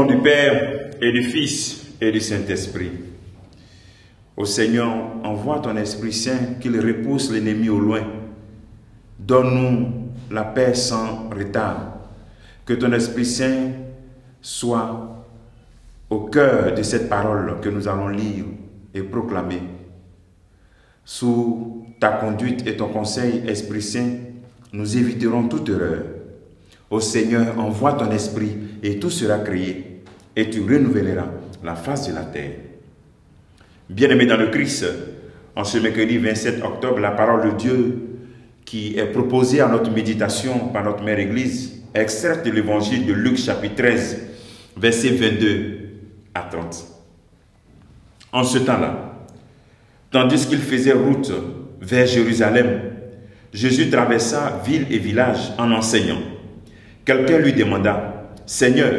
nom du Père et du Fils et du Saint-Esprit. Ô Seigneur, envoie ton Esprit Saint qu'il repousse l'ennemi au loin. Donne-nous la paix sans retard. Que ton Esprit Saint soit au cœur de cette parole que nous allons lire et proclamer. Sous ta conduite et ton conseil, Esprit Saint, nous éviterons toute erreur. Ô Seigneur, envoie ton Esprit et tout sera créé et tu renouvelleras la face de la terre. Bien-aimés dans le Christ, en ce mercredi 27 octobre, la parole de Dieu qui est proposée à notre méditation par notre Mère Église, extraite de l'évangile de Luc chapitre 13, versets 22 à 30. En ce temps-là, tandis qu'il faisait route vers Jérusalem, Jésus traversa ville et village en enseignant. Quelqu'un lui demanda, « Seigneur,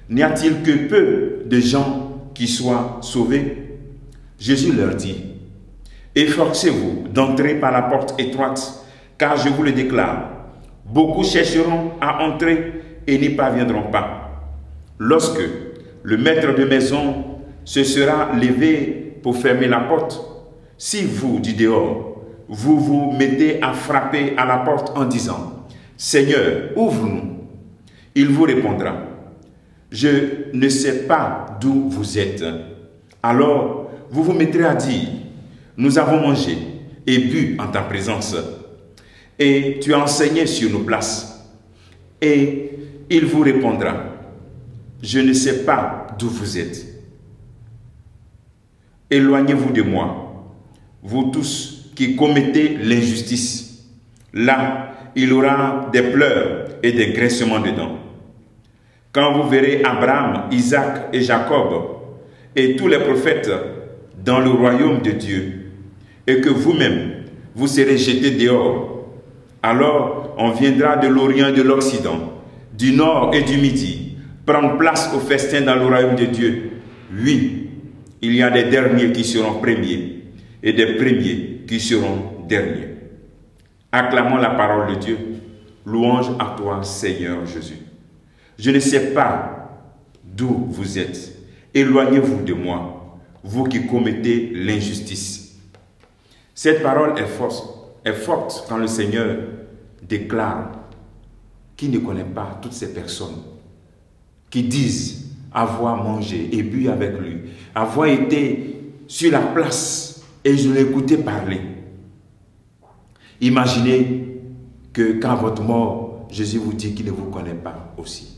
n'y a-t-il que peu de gens qui soient sauvés ?» Jésus leur dit, « Efforcez-vous d'entrer par la porte étroite, car je vous le déclare, beaucoup chercheront à entrer et n'y parviendront pas. Lorsque le maître de maison se sera levé pour fermer la porte, si vous, du dehors, vous vous mettez à frapper à la porte en disant, « Seigneur, ouvre-nous », il vous répondra, « Je ne sais pas d'où vous êtes. » Alors, vous vous mettrez à dire, « Nous avons mangé et bu en ta présence, et tu as enseigné sur nos places. » Et il vous répondra, « Je ne sais pas d'où vous êtes. Éloignez-vous de moi, vous tous qui commettez l'injustice. » Là, il y aura des pleurs et des graissements de dents. Quand vous verrez Abraham, Isaac et Jacob et tous les prophètes dans le royaume de Dieu, et que vous-même, vous serez jetés dehors, alors on viendra de l'Orient et de l'Occident, du Nord et du Midi, prendre place au festin dans le royaume de Dieu. Oui, il y a des derniers qui seront premiers et des premiers qui seront derniers. Acclamons la parole de Dieu. Louange à toi, Seigneur Jésus. Je ne sais pas d'où vous êtes. Éloignez-vous de moi, vous qui commettez l'injustice. Cette parole est forte quand le Seigneur déclare qu'il ne connaît pas toutes ces personnes qui disent avoir mangé et bu avec lui, avoir été sur la place et je l'ai écouté parler. Imaginez que quand votre mort, Jésus vous dit qu'il ne vous connaît pas aussi.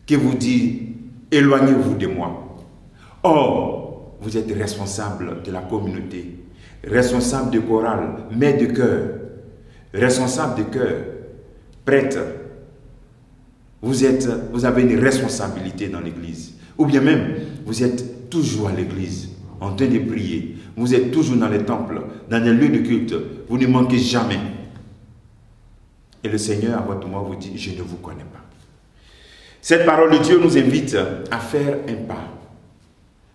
Qu'il vous dit, éloignez-vous de moi. Or, vous êtes responsable de la communauté, responsable de chorale, maître de chœur, responsable de chœur, prêtre. Vous avez une responsabilité dans l'église. Ou bien même, vous êtes toujours à l'église, en train de prier. Vous êtes toujours dans les temples, dans les lieux de culte. Vous ne manquez jamais. Et le Seigneur, à votre mort, vous dit, je ne vous connais pas. Cette parole de Dieu nous invite à faire un pas,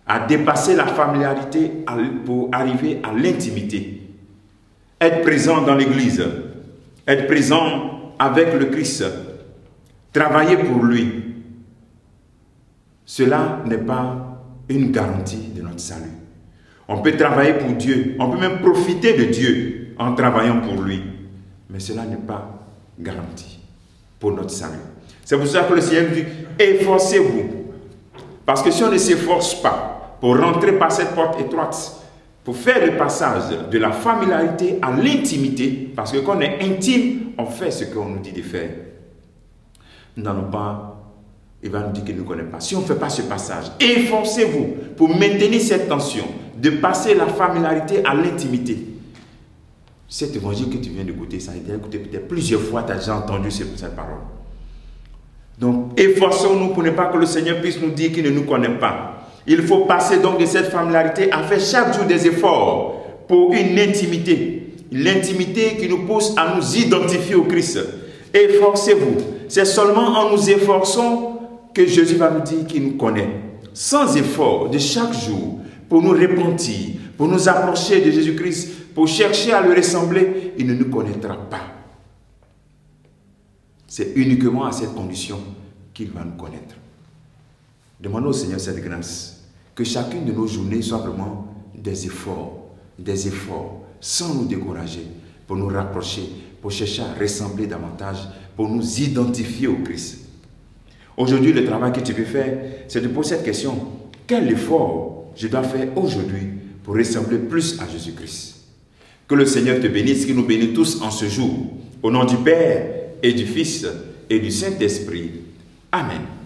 à dépasser la familiarité pour arriver à l'intimité. Être présent dans l'église, être présent avec le Christ, travailler pour lui. Cela n'est pas une garantie de notre salut. On peut travailler pour Dieu, on peut même profiter de Dieu en travaillant pour lui. Mais cela n'est pas garanti pour notre salut. C'est pour ça que le Seigneur dit, efforcez-vous. Parce que si on ne s'efforce pas pour rentrer par cette porte étroite, pour faire le passage de la familiarité à l'intimité, parce que quand on est intime, on fait ce qu'on nous dit de faire. Nous n'allons pas, il va nous dire qu'il ne nous connaît pas. Si on ne fait pas ce passage, efforcez-vous pour maintenir cette tension, de passer la familiarité à l'intimité. Cet évangile que tu viens d'écouter, ça a été écouté peut-être plusieurs fois, tu as déjà entendu cette parole. Donc, efforçons-nous pour ne pas que le Seigneur puisse nous dire qu'il ne nous connaît pas. Il faut passer donc de cette familiarité à faire chaque jour des efforts pour une intimité. L'intimité qui nous pousse à nous identifier au Christ. Efforcez-vous. C'est seulement en nous efforçant que Jésus va nous dire qu'il nous connaît. Sans effort de chaque jour, pour nous repentir, pour nous approcher de Jésus-Christ, pour chercher à le ressembler, il ne nous connaîtra pas. C'est uniquement à cette condition qu'il va nous connaître. Demandons au Seigneur cette grâce, que chacune de nos journées soit vraiment des efforts, sans nous décourager, pour nous rapprocher, pour chercher à ressembler davantage, pour nous identifier au Christ. Aujourd'hui, le travail que tu peux faire, c'est de poser cette question. Quel effort je dois faire aujourd'hui pour ressembler plus à Jésus-Christ? Que le Seigneur te bénisse, qu'il nous bénisse tous en ce jour. Au nom du Père et du Fils et du Saint-Esprit. Amen.